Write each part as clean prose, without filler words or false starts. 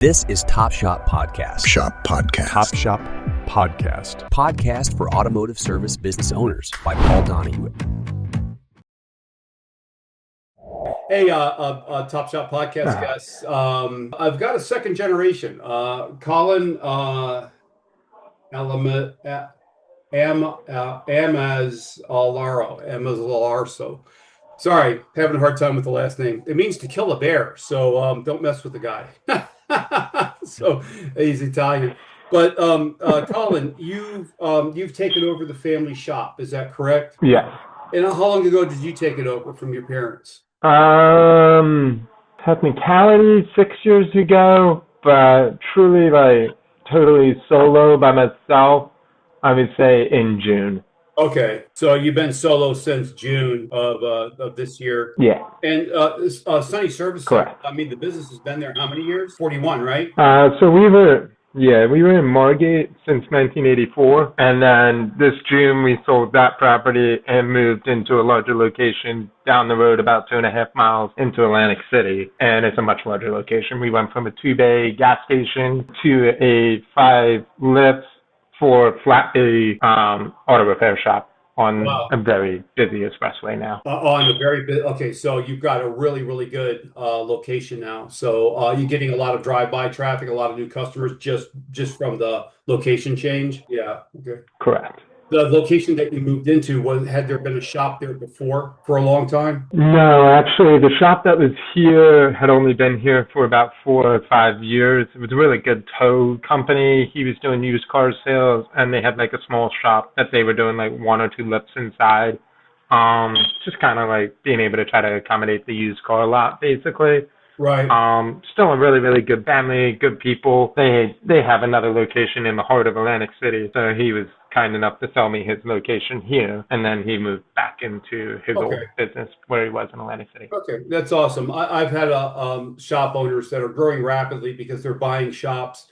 This is Top Shop Podcast. Shop Podcast. Top Shop Podcast. Podcast for automotive service business owners by Paul Donahue. Hey, Top Shop Podcast guys. I've got a second generation. Colin Ammazzalorso. Sorry, having a hard time with the last name. It means to kill a bear, so don't mess with the guy. So he's Italian. But Colin, you've taken over the family shop. Is that correct? Yes. And how long ago did you take it over from your parents? Technicality 6 years ago, but truly totally solo by myself, I would say in June. Okay, so you've been solo since June of this year. Yeah. And Sunny Service, correct. I mean, the business has been there how many years? 41, right? So we were in Margate since 1984, and then this June we sold that property and moved into a larger location down the road about 2.5 miles into Atlantic City, and it's a much larger location. We went from a 2-bay gas station to a 5 lifts for flat bay auto repair shop on a very busy expressway now. On a very big, okay, so you've got a really, really good location now. So you're getting a lot of drive-by traffic, a lot of new customers just from the location change? Yeah, okay. Correct. The location that you moved into, had there been a shop there before for a long time? No, actually, the shop that was here had only been here for about 4 or 5 years. It was a really good tow company. He was doing used car sales, and they had a small shop that they were doing 1 or 2 lifts inside. Just kind of being able to try to accommodate the used car lot, basically. Right. Still a really, really good family, good people. They have another location in the heart of Atlantic City, so he was kind enough to sell me his location here, and then he moved back into his old business where he was in Atlantic City. Okay, that's awesome. I've had shop owners that are growing rapidly because they're buying shops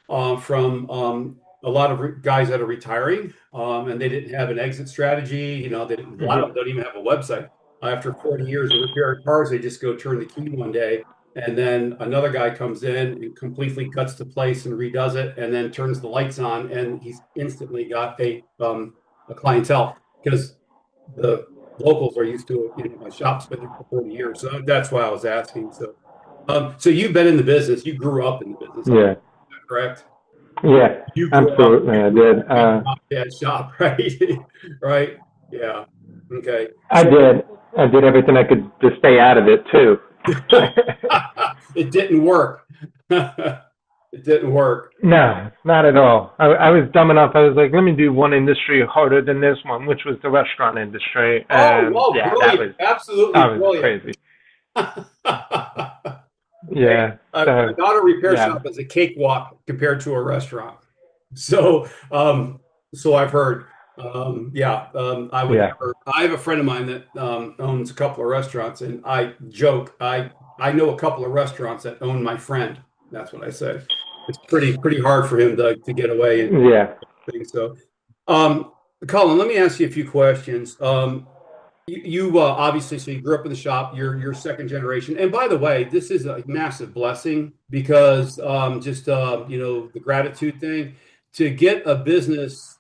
from a lot of guys that are retiring, and they didn't have an exit strategy. A lot of them don't even have a website. After 40 years of repairing cars, they just go turn the key one day, and then another guy comes in and completely cuts the place and redoes it, and then turns the lights on, and he's instantly got a clientele because the locals are used to it. My shop's been there for 40 years, so that's why I was asking. So you've been in the business. You grew up in the business. Yeah. Is that correct? Yeah, absolutely. I did. That shop, right? Right. Yeah. Okay. I did everything I could to stay out of it too. It didn't work. It didn't work. No, not at all. I was dumb enough. I was like, let me do one industry harder than this one, which was the restaurant industry. And yeah, brilliant. That was crazy. Yeah. An auto repair shop is a cakewalk compared to a restaurant. So, I've heard. I have a friend of mine that owns a couple of restaurants, and I joke, I know a couple of restaurants that own my friend. That's what I say. It's pretty hard for him to get away. So, Colin, let me ask you a few questions. You obviously, so you grew up in the shop. You're second generation, and by the way, this is a massive blessing because the gratitude thing to get a business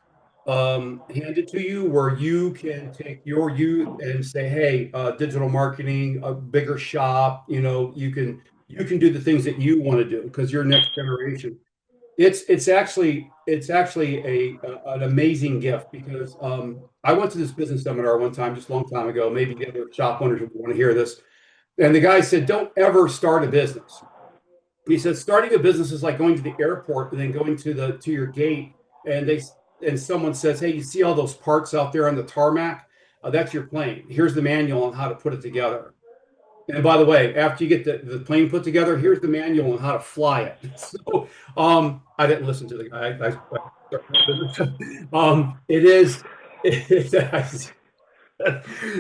handed to you where you can take your youth and say, hey, digital marketing, a bigger shop, you can do the things that you want to do because you're next generation. It's actually an amazing gift because I went to this business seminar one time, just a long time ago. Maybe the other shop owners would want to hear this. And the guy said, don't ever start a business. He said, starting a business is like going to the airport and then going to your gate and someone says, hey, you see all those parts out there on the tarmac? That's your plane. Here's the manual on how to put it together. And by the way, after you get the plane put together, here's the manual on how to fly it. So I didn't listen to the guy.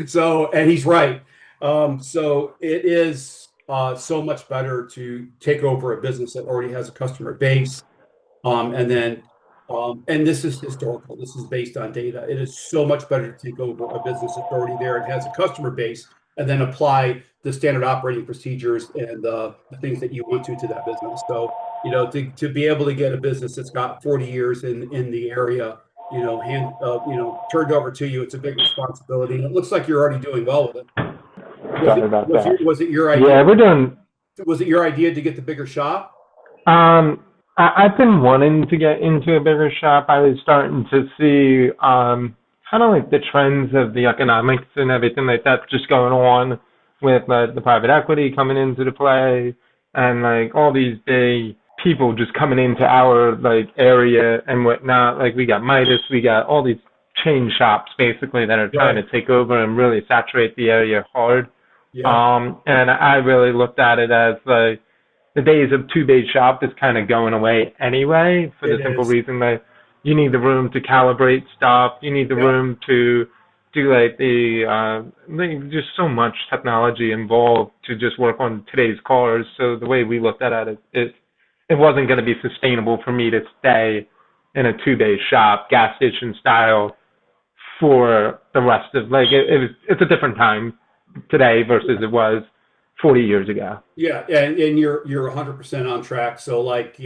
So, and he's right. So it is so much better to take over a business that already has a customer base. And this is historical. This is based on data. It is so much better to take over a business that's already there and has a customer base and then apply the standard operating procedures and the things that you want to that business. So to be able to get a business that's got 40 years in the area, turned over to you, it's a big responsibility. And it looks like you're already doing well with it. Sorry about that. Was it your idea? Yeah, we're doing. Was it your idea to get the bigger shop? I've been wanting to get into a bigger shop. I was starting to see kind of like the trends of the economics and everything like that just going on with the private equity coming into the play and like all these big people just coming into our like area and whatnot. Like we got Midas, we got all these chain shops basically that are trying to take over and really saturate the area hard. Yeah. And I really looked at it as like the days of two-bay shop is kind of going away anyway for the simple reason that you need the room to calibrate stuff. You need the room to do like just so much technology involved to just work on today's cars. So the way we looked at it, it wasn't going to be sustainable for me to stay in a two-bay shop, gas station style, for the rest of it's a different time today versus it was 40 years ago. Yeah, and you're 100% on track. So like,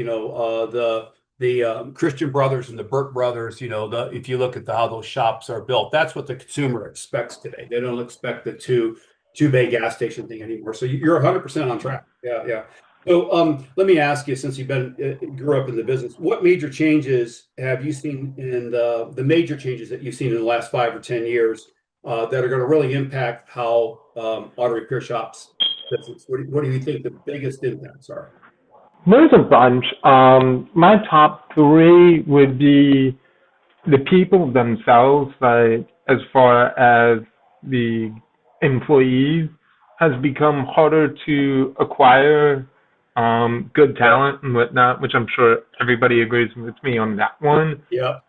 the Christian Brothers and the Burke Brothers, if you look at how those shops are built, that's what the consumer expects today. They don't expect the two-bay gas station thing anymore. So you're 100% on track. Yeah. So let me ask you, since you grew up in the business, what major changes have you seen in the major changes that you've seen in the last 5 or 10 years that are going to really impact how auto repair shops business? What do you think the biggest impacts are? There's a bunch. My top three would be the people themselves, like as far as the employees, has become harder to acquire good talent and whatnot, which I'm sure everybody agrees with me on that one. Yeah.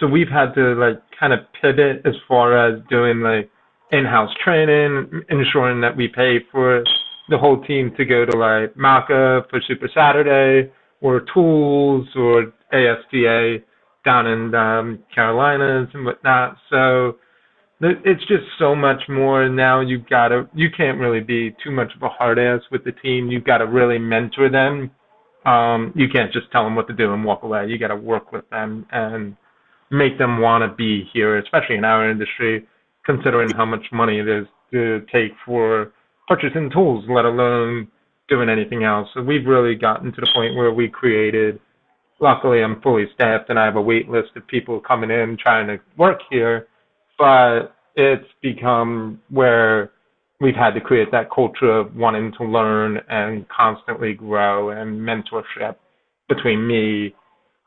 So we've had to like kind of pivot as far as doing like in-house training, ensuring that we pay for the whole team to go to like MACA for Super Saturday or Tools or ASTA down in Carolinas and whatnot. So it's just so much more now. You can't really be too much of a hard ass with the team. You've got to really mentor them. You can't just tell them what to do and walk away. You got to work with them and make them want to be here, especially in our industry, considering how much money it is to take for purchasing tools, let alone doing anything else. So we've really gotten to the point where we created, luckily I'm fully staffed and I have a wait list of people coming in trying to work here, but it's become where we've had to create that culture of wanting to learn and constantly grow and mentorship between me,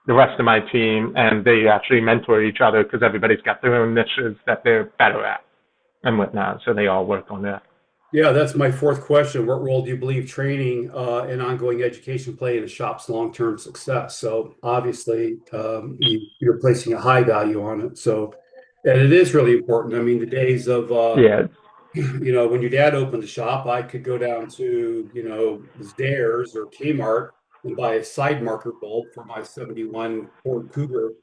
the rest of my team, and they actually mentor each other because everybody's got their own niches that they're better at and whatnot. So they all work on that. Yeah, that's my fourth question. What role do you believe training and ongoing education play in a shop's long-term success? So obviously, you're placing a high value on it. So, and it is really important. I mean, the days of when your dad opened the shop, I could go down to Zayres or Kmart and buy a side marker bulb for my '71 Ford Cougar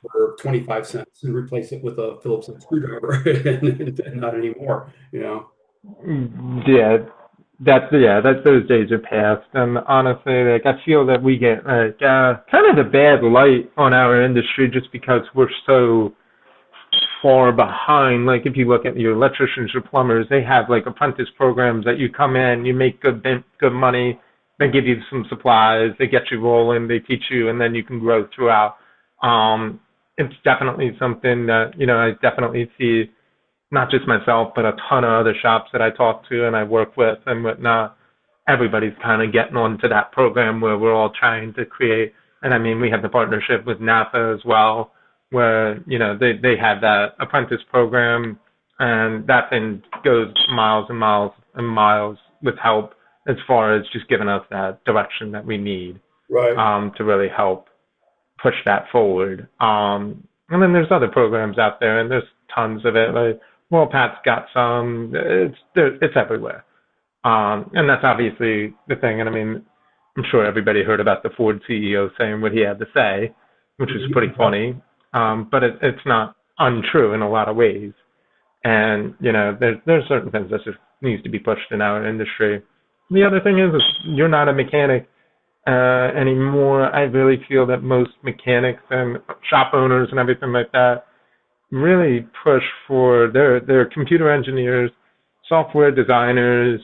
for 25 cents and replace it with a Phillips head screwdriver, and not anymore. Yeah, that's those days are past. And honestly, like I feel that we get like kind of the bad light on our industry just because we're so far behind. Like if you look at your electricians or plumbers, they have like apprentice programs that you come in, you make good money, they give you some supplies, they get you rolling, they teach you, and then you can grow throughout. It's definitely something that I definitely see. Not just myself, but a ton of other shops that I talk to and I work with and whatnot. Everybody's kind of getting onto that program where we're all trying to create. And I mean, we have the partnership with NAPA as well, where, they have that apprentice program and that thing goes miles and miles and miles with help as far as just giving us that direction that we need to really help push that forward. And then there's other programs out there and there's tons of it. Like, well, Pat's got some. It's everywhere, and that's obviously the thing. And I mean, I'm sure everybody heard about the Ford CEO saying what he had to say, which is pretty funny. But it's not untrue in a lot of ways. And there's certain things that just needs to be pushed in our industry. The other thing is you're not a mechanic anymore. I really feel that most mechanics and shop owners and everything like that really push for their computer engineers, software designers,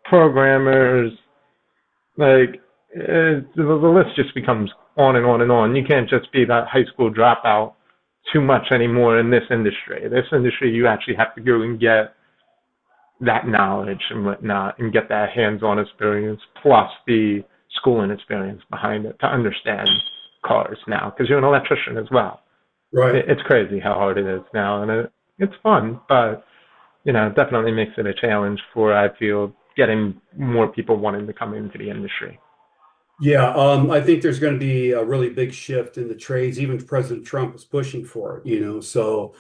programmers. Like the list just becomes on and on and on. You can't just be that high school dropout too much anymore in this industry. This industry, you actually have to go and get that knowledge and whatnot and get that hands-on experience plus the schooling experience behind it to understand cars now, because you're an electrician as well. Right. It's crazy how hard it is now, and it's fun, but it definitely makes it a challenge for, I feel, getting more people wanting to come into the industry. Yeah, I think there's going to be a really big shift in the trades. Even President Trump is pushing for it. So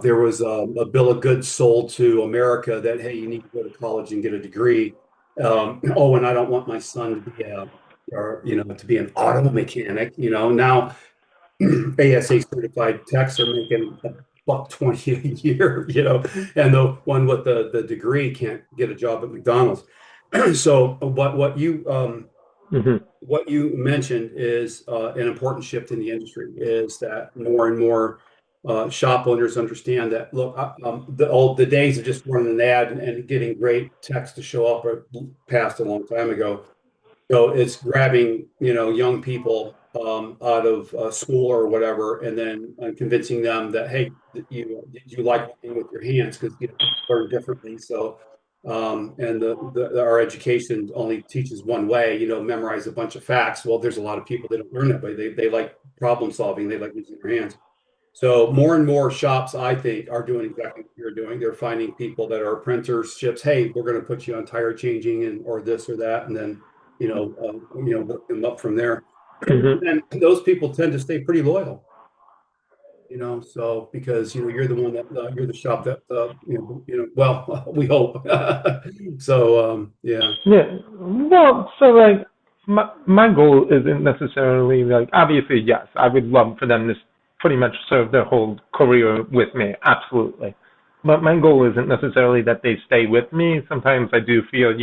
there was a bill of goods sold to America that, hey, you need to go to college and get a degree. Oh, and I don't want my son to be to be an auto mechanic. Now ASA certified techs are making $120 a year. And the one with the degree can't get a job at McDonald's. So Mm-hmm. what you mentioned is an important shift in the industry, is that more and more shop owners understand that, look, the days of just running an ad and getting great text to show up are passed a long time ago. So it's grabbing, young people out of school or whatever, and then convincing them that, hey, you like working with your hands, because people learn differently. So, and our education only teaches one way, memorize a bunch of facts. Well, there's a lot of people that don't learn that way. They like problem solving. They like using their hands. So more and more shops, I think, are doing exactly what you're doing. They're finding people that are apprenticeships. Hey, we're going to put you on tire changing or this or that, and then work them up from there. Mm-hmm. And those people tend to stay pretty loyal. So because you're the one that you're the shop that well, we hope. So yeah. Yeah. Well, so like my goal isn't necessarily like, obviously, yes, I would love for them to pretty much serve their whole career with me, absolutely. But my goal isn't necessarily that they stay with me. Sometimes I do feel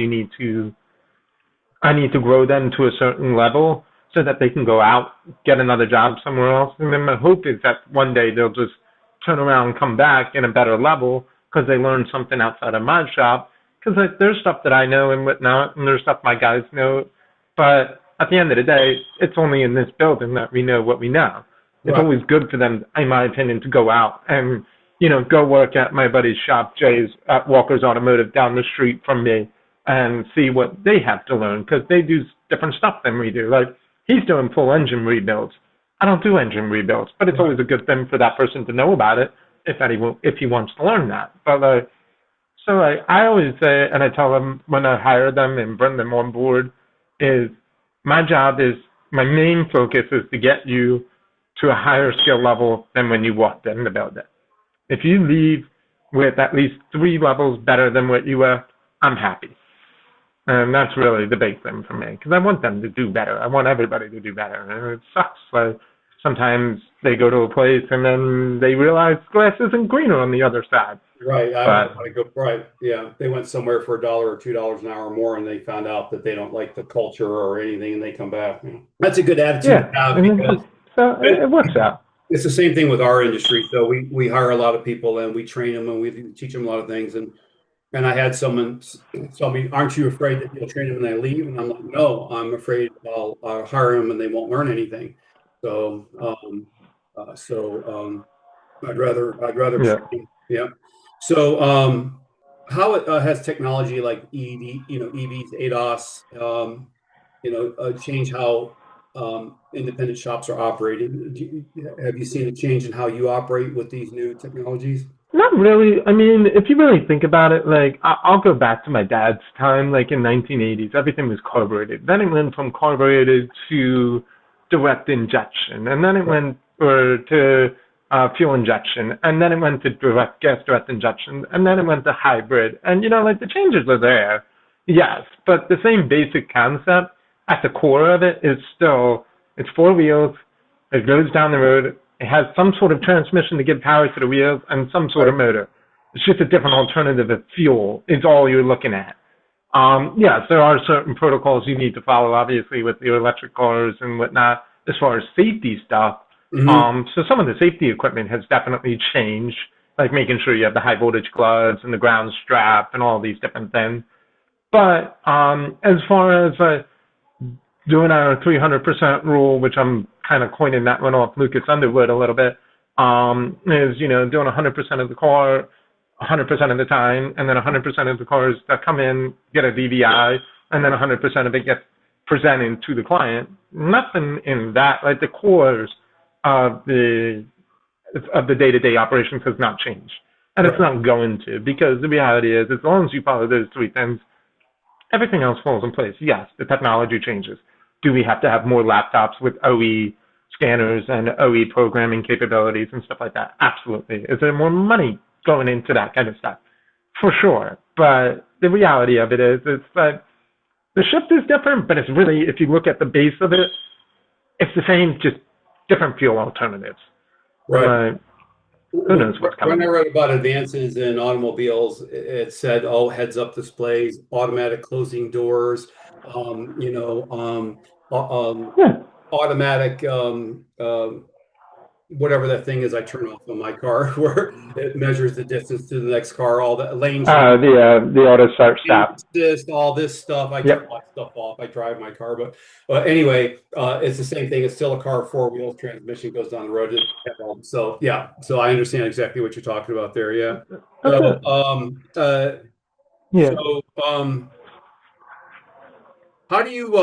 I need to grow them to a certain level so that they can go out, get another job somewhere else. And then my hope is that one day they'll just turn around and come back in a better level because they learned something outside of my shop. Because there's stuff that I know and whatnot, and there's stuff my guys know. But at the end of the day, it's only in this building that we know what we know. It's Right. always good for them, in my opinion, to go out and, go work at my buddy's shop, Jay's, at Walker's Automotive down the street from me, and see what they have to learn, because they do different stuff than we do. Like, he's doing full engine rebuilds. I don't do engine rebuilds, but it's always a good thing for that person to know about it if he wants to learn that. But so I always say, and I tell them when I hire them and bring them on board, is my main focus is to get you to a higher skill level than when you walked in the building. If you leave with at least 3 levels better than what you were, I'm happy. And that's really the big thing for me, because I want them to do better. I want everybody to do better. And it sucks. Like, sometimes they go to a place and then they realize grass isn't greener on the other side. Right. Right. Yeah. They went somewhere for $1 or $2 an hour more, and they found out that they don't like the culture or anything, and they come back. That's a good attitude to have, because so it works out. it's the same thing with our industry. So we hire a lot of people, and we train them, and we teach them a lot of things. And I had someone tell me, "Aren't you afraid that you'll train them and they leave?" And I'm like, "No, I'm afraid I'll hire them and they won't learn anything." So I'd rather Yeah. train. Yeah. So how has technology like EVs, ADAS, change how independent shops are operating? Have you seen a change in how you operate with these new technologies? Not really. I mean, if you really think about it, like, I'll go back to my dad's time, like in 1980s, everything was carbureted. Then it went from carbureted to direct injection, and then it went to fuel injection, and then it went to direct injection, and then it went to hybrid. And, like, the changes are there, yes, but the same basic concept at the core of it is still, it's 4 wheels, it goes down the road, it has some sort of transmission to give power to the wheels and some sort of motor. It's just a different alternative of fuel is all you're looking at. Yes, there are certain protocols you need to follow, obviously, with your electric cars and whatnot, as far as safety stuff. Hmm. So some of the safety equipment has definitely changed, like making sure you have the high voltage gloves and the ground strap and all these different things. But as far as doing our 300% rule, which I'm kind of coining that one off Lucas Underwood a little bit, is, doing 100% of the car 100% of the time, and then 100% of the cars that come in get a DVI, and then 100% of it gets presented to the client. Nothing in that, like the cores of the day-to-day operations has not changed, and it's Right. not going to, because the reality is, as long as you follow those three things, everything else falls in place. Yes, the technology changes. Do we have to have more laptops with OE scanners and OE programming capabilities and stuff like that? Absolutely. Is there more money going into that kind of stuff? For sure. But the reality of it is that the shift is different, but it's really, if you look at the base of it, it's the same, just different fuel alternatives. Right. Who knows what's When coming I next? read about advances in automobiles, it said, "Oh, heads-up displays, automatic closing doors, um, you know, um, Yeah. automatic whatever that thing is I turn off on my car, where it measures the distance to the next car, all that lane change, The auto start stop. assist, all this stuff. I turn Yep. my stuff off. I drive my car, but anyway, it's the same thing. It's still a car, four wheels, transmission goes down the road. So yeah, so I understand exactly what you're talking about there. Yeah. That's So it. Yeah. so how do you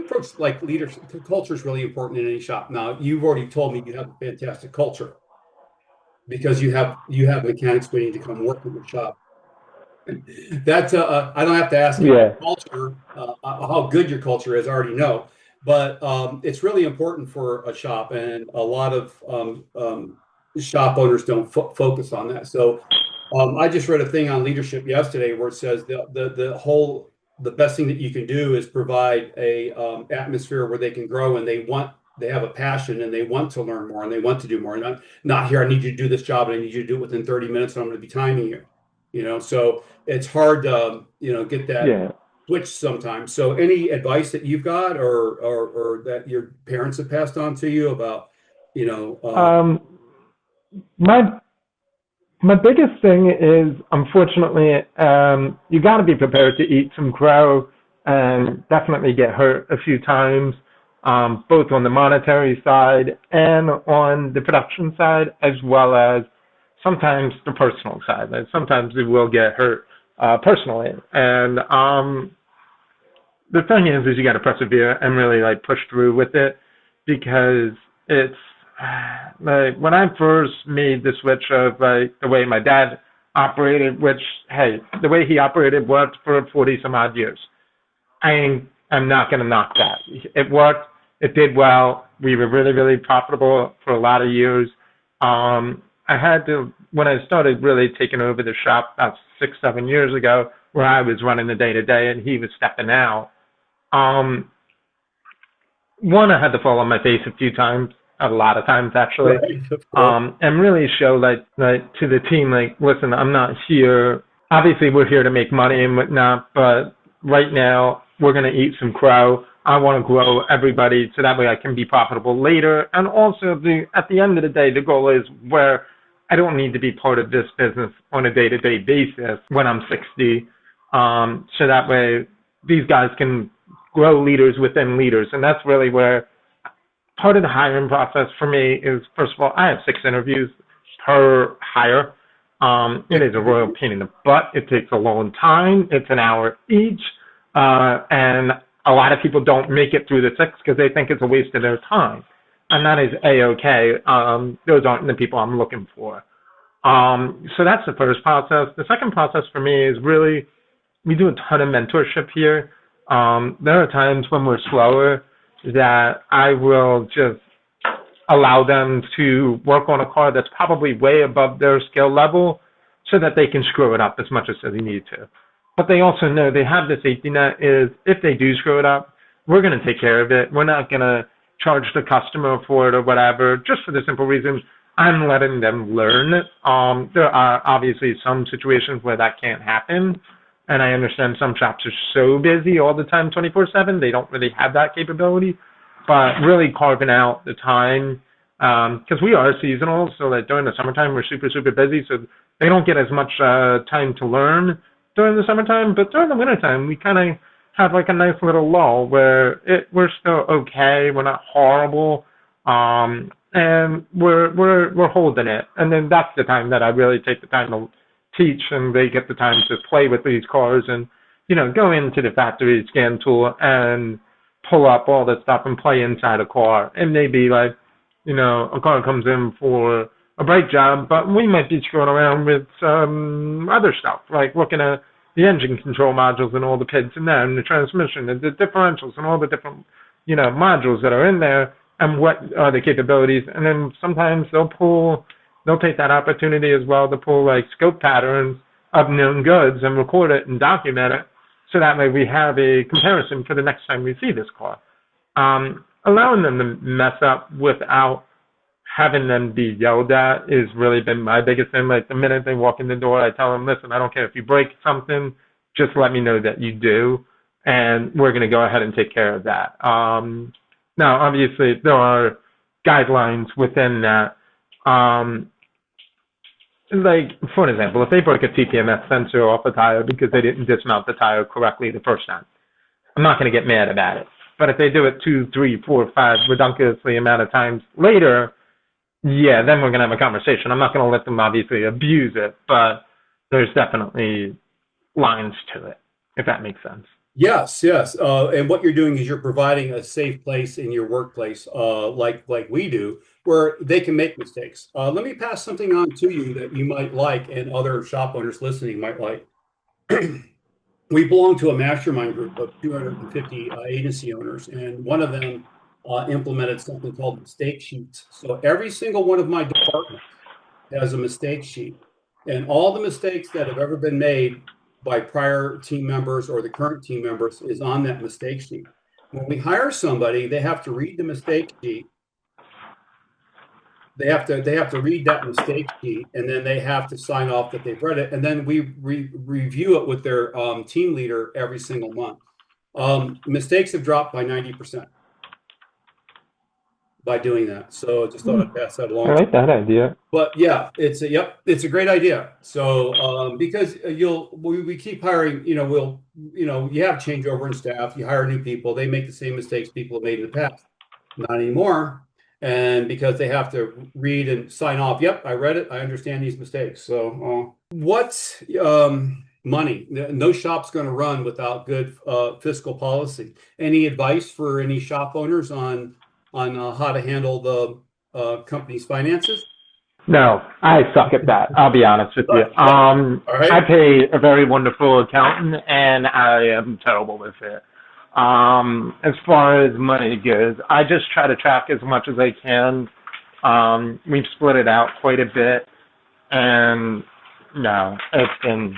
approach like leadership? Culture is really important in any shop. Now you've already told me you have a fantastic culture because you have mechanics waiting to come work in your shop. That I don't have to ask you Yeah. culture, how good your culture is. I already know, but it's really important for a shop, and a lot of shop owners don't focus on that. So I just read a thing on leadership yesterday where it says the best thing that you can do is provide a atmosphere where they can grow and they have a passion and they want to learn more and they want to do more. And not here, I need you to do this job and I need you to do it within 30 minutes and I'm going to be timing you. So it's hard to get that Yeah. switch sometimes. So any advice that you've got or that your parents have passed on to you about you know Um, my my biggest thing is, unfortunately, you got to be prepared to eat some crow and definitely get hurt a few times, both on the monetary side and on the production side, as well as sometimes the personal side. Like sometimes you will get hurt personally, and the thing is you got to persevere and really like push through with it, because it's like when I first made the switch of like the way my dad operated, which hey, the way he operated worked for 40 some odd years. I'm not gonna knock that. It worked. It did well. We were really, really profitable for a lot of years. I had to, when I started really taking over the shop about 6, 7 years ago, where I was running the day to day and he was stepping out. Um, One, I had to fall on my face a few times, a lot of times actually, right, of course. and really show like to the team, like, listen, I'm not here. Obviously, we're here to make money and whatnot, but right now we're gonna eat some crow. I want to grow everybody so that way I can be profitable later. And also, at the end of the day, the goal is where I don't need to be part of this business on a day-to-day basis when I'm 60. So that way these guys can grow leaders within leaders. And that's really where part of the hiring process for me is, first of all, I have 6 interviews per hire. It is a royal pain in the butt. It takes a long time. It's an hour each. And a lot of people don't make it through the 6 because they think it's a waste of their time. And that is A-okay. Those aren't the people I'm looking for. So that's the first process. The second process for me is really, we do a ton of mentorship here. There are times when we're slower that I will just allow them to work on a car that's probably way above their skill level so that they can screw it up as much as they need to. But they also know they have the safety net is if they do screw it up, we're going to take care of it. We're not going to charge the customer for it or whatever, just for the simple reason I'm letting them learn. There are obviously some situations where that can't happen, And I understand some shops are so busy all the time, 24/7, they don't really have that capability. But really carving out the time, because we are seasonal, so that during the summertime we're super, super busy, so they don't get as much time to learn during the summertime. But during the wintertime, we kind of have like a nice little lull where we're still okay, we're not horrible, and we're holding it. And then that's the time that I really take the time to teach, and they get the time to play with these cars and, go into the factory scan tool and pull up all the stuff and play inside a car. And maybe like, a car comes in for a brake job, but we might be screwing around with some other stuff, like looking at the engine control modules and all the PIDs in there, and the transmission and the differentials and all the different, modules that are in there, and what are the capabilities. And then sometimes they'll take that opportunity as well to pull like scope patterns of known goods and record it and document it, so that way we have a comparison for the next time we see this car. Allowing them to mess up without having them be yelled at has really been my biggest thing. Like the minute they walk in the door, I tell them, listen, I don't care if you break something, just let me know that you do, and we're going to go ahead and take care of that. Now, obviously, there are guidelines within that. Like, for example, if they break a TPMS sensor off a tire because they didn't dismount the tire correctly the first time, I'm not going to get mad about it. But if they do it 2, 3, 4, 5 redunculously amount of times later, yeah, then we're going to have a conversation. I'm not going to let them obviously abuse it, but there's definitely lines to it, if that makes sense. Yes. And what you're doing is you're providing a safe place in your workplace, like we do, where they can make mistakes. Let me pass something on to you that you might like, and other shop owners listening might like. We belong to a mastermind group of 250 agency owners, and one of them implemented something called mistake sheets. So every single one of my departments has a mistake sheet, and all the mistakes that have ever been made by prior team members or the current team members is on that mistake sheet. When we hire somebody, they have to read the mistake sheet. They have to read that mistake sheet, and then they have to sign off that they've read it. And then we review it with their team leader every single month. Mistakes have dropped by 90% by doing that. So just thought I'd pass that along. I like that idea. But yeah, it's a great idea. So because we keep hiring, you have changeover in staff, you hire new people, they make the same mistakes people have made in the past. Not anymore. And because they have to read and sign off, yep, I read it, I understand these mistakes. So what's money? No shop's going to run without good fiscal policy. Any advice for any shop owners on how to handle the company's finances? No, I suck at that. I'll be honest with you. All right. I pay a very wonderful accountant, and I am terrible with it. As far as money goes, I just try to track as much as I can. We've split it out quite a bit, and no, it's been,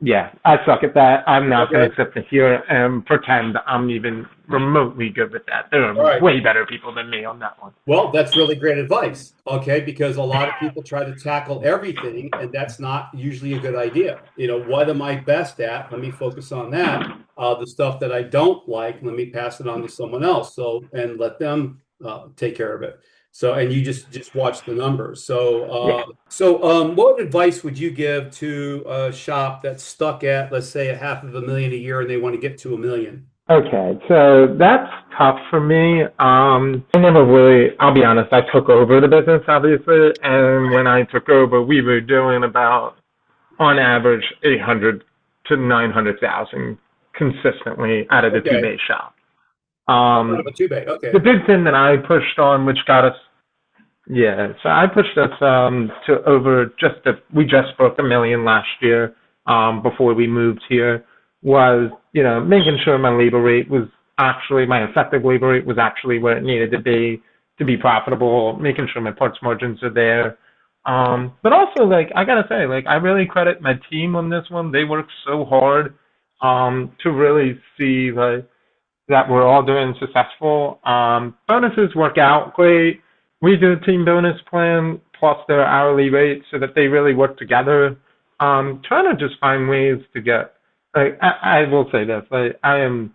yeah, I suck at that. I'm not going to sit here and pretend I'm even remotely good with that. There are way better people than me on that one. Well, that's really great advice, okay? Because a lot of people try to tackle everything, and that's not usually a good idea. What am I best at? Let me focus on that. The stuff that I don't like, let me pass it on to someone else. And let them take care of it. So, and you just watch the numbers. So, what advice would you give to a shop that's stuck at, let's say, $500,000 a year, and they want to get to $1 million? Okay, so that's tough for me. I never really, I'll be honest, I took over the business, obviously, and when I took over, we were doing about, on average, 800 to 900,000 consistently out of the two-bay shop. Out of a two-bay, okay. The big thing that I pushed on, which got us, so I pushed us to over we just broke $1 million last year before we moved here, was, making sure my labor rate was actually, my effective labor rate was actually where it needed to be profitable, making sure my parts margins are there. But also, I gotta say, I really credit my team on this one. They work so hard to really see, that we're all doing successful. Bonuses work out great. We do a team bonus plan plus their hourly rate so that they really work together. trying to just find ways to get, like, I will say this, like, I am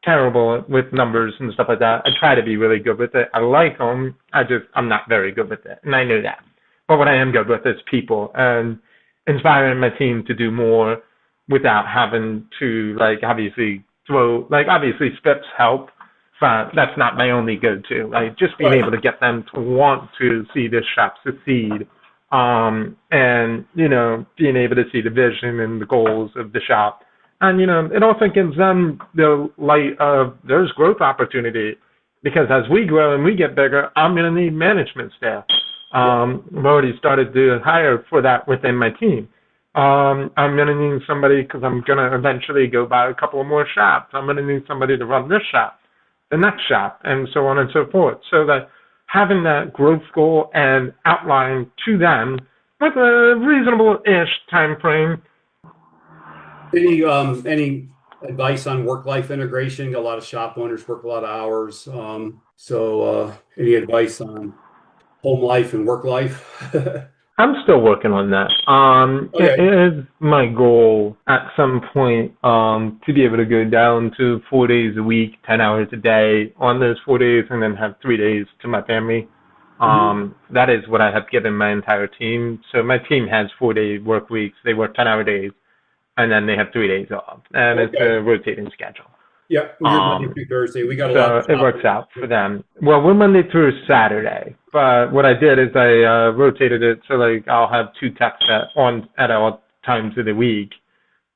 terrible with numbers and stuff like that. I try to be really good with it. I like them. I'm not very good with it. And I know that. But what I am good with is people and inspiring my team to do more without having to, like, obviously SPIPs help, but that's not my only go-to. Like, just being able to get them to want to see this shop succeed, and, you know, being able to see the vision and the goals of the shop. And, you know, it also gives them the light of there's growth opportunity, because as we grow and we get bigger, I'm going to need management staff. I've already started to hire for that within my team. I'm going to need somebody, because I'm going to eventually go buy a couple of more shops. I'm going to need somebody to run this shop, the next shop, and so on and so forth. So that having that growth goal and outline to them with a reasonable-ish time frame. Any advice on work-life integration? A lot of shop owners work a lot of hours. So any advice on home life and work life? I'm still working on that. Okay. It is my goal at some point to be able to go down to 4 days a week, 10 hours a day on those 4 days, and then have 3 days to my family. That is what I have given my entire team. So my team has 4-day work weeks. They work 10-hour days, and then they have 3 days off. And it's a rotating schedule. Yeah, we're Monday through Thursday. We got a lot. So it works out for them. Well, we're Monday through Saturday, but what I did is I rotated it so, like, I'll have 2 techs at all times of the week,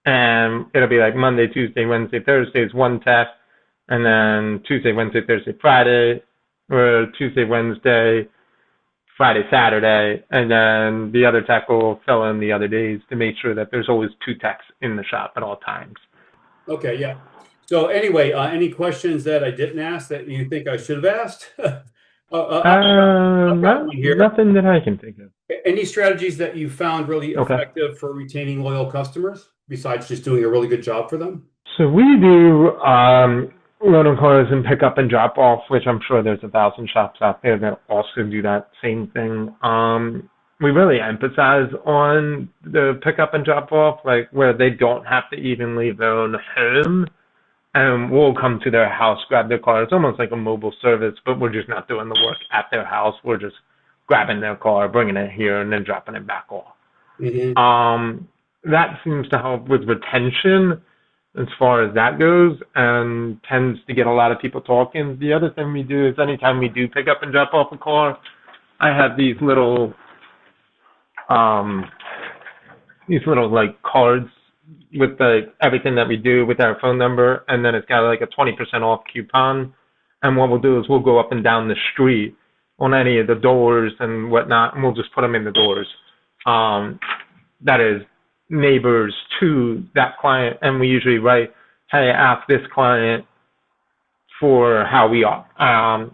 and it'll be like Monday, Tuesday, Wednesday, Thursday is 1 tech, and then Tuesday, Wednesday, Thursday, Friday, or Tuesday, Wednesday, Friday, Saturday, and then the other tech will fill in the other days to make sure that there's always 2 techs in the shop at all times. Okay, yeah. So anyway, any questions that I didn't ask that you think I should have asked? Nothing that I can think of. Any strategies that you found really effective for retaining loyal customers, besides just doing a really good job for them? So we do rental cars and pick up and drop off, which I'm sure there's 1,000 shops out there that also do that same thing. We really emphasize on the pick up and drop off, like where they don't have to even leave their own home. And we'll come to their house, grab their car. It's almost like a mobile service, but we're just not doing the work at their house. We're just grabbing their car, bringing it here, and then dropping it back off. That seems to help with retention as far as that goes, and tends to get a lot of people talking. The other thing we do is anytime we do pick up and drop off a car, I have these little like cards with everything that we do with our phone number, and then it's got like a 20% off coupon. And what we'll do is we'll go up and down the street on any of the doors and whatnot, and we'll just put them in the doors. That is neighbors to that client, and we usually write, hey, ask this client for how we are.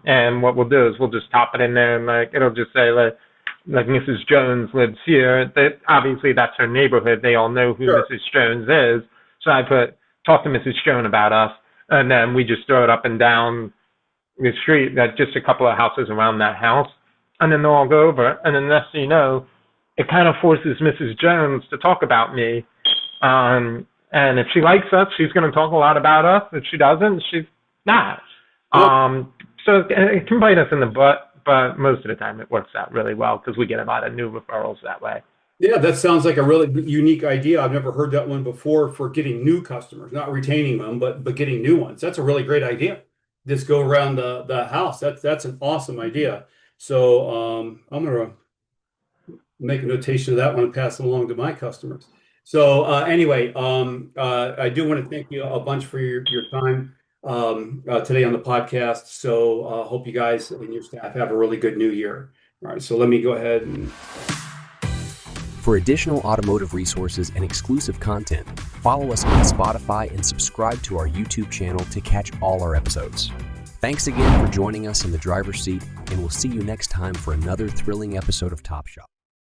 And what we'll do is we'll just top it in there, and like it'll just say like Mrs. Jones lives here. That obviously that's her neighborhood. They all know who Mrs. Jones is. So I talk to Mrs. Jones about us, and then we just throw it up and down the street, that just a couple of houses around that house, and then they'll all go over. And then next thing you know, it kind of forces Mrs. Jones to talk about me. And if she likes us, she's going to talk a lot about us. If she doesn't, she's not. So it can bite us in the butt. But most of the time it works out really well because we get a lot of new referrals that way. Yeah, that sounds like a really unique idea. I've never heard that one before for getting new customers, not retaining them, but getting new ones. That's a really great idea. Just go around the house. That's an awesome idea. So I'm going to make a notation of that one and pass it along to my customers. So anyway, I do want to thank you a bunch for your time today on the podcast. So hope you guys and your staff have a really good new year. All right, so let me go ahead and... For additional automotive resources and exclusive content, follow us on Spotify and subscribe to our YouTube channel to catch all our episodes. Thanks again for joining us in the driver's seat, and we'll see you next time for another thrilling episode of Top Shop.